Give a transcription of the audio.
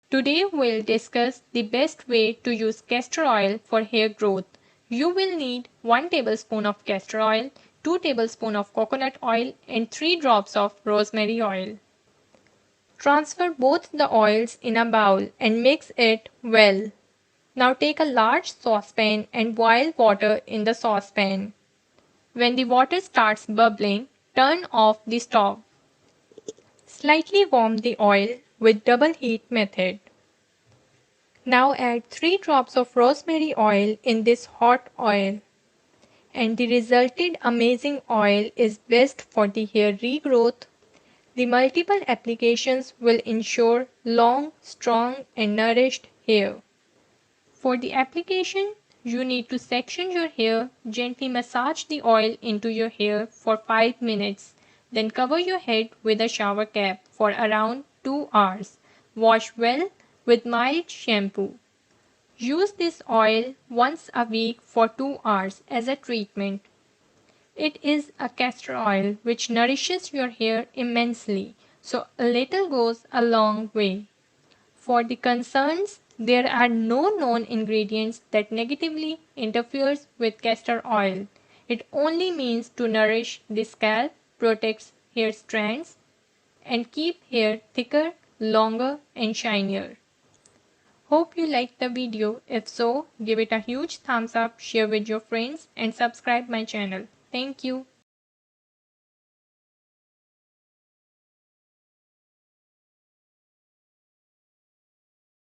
Today we'll discuss the best way to use castor oil for hair growth. You will need 1 tablespoon of castor oil, 2 tablespoons of coconut oil and 3 drops of rosemary oil. Transfer both the oils in a bowl and mix it well. Now take a large saucepan and boil water in the saucepan. When the water starts bubbling, turn off the stove. Slightly warm the oil with double heat method. Now add 3 drops of rosemary oil in this hot oil. And the resulted amazing oil is best for the hair regrowth. The multiple applications will ensure long, strong and nourished hair. For the application, you need to section your hair, gently massage the oil into your hair for 5 minutes. Then cover your head with a shower cap for around 2 hours. Wash well with mild shampoo. Use this oil once a week for 2 hours as a treatment. It is a castor oil which nourishes your hair immensely, so a little goes a long way. For the concerns, there are no known ingredients that negatively interferes with castor oil. It only means to nourish the scalp, protects hair strands, and keep hair thicker, longer, and shinier. Hope you liked the video. If so, give it a huge thumbs up, share with your friends, and subscribe my channel. Thank you.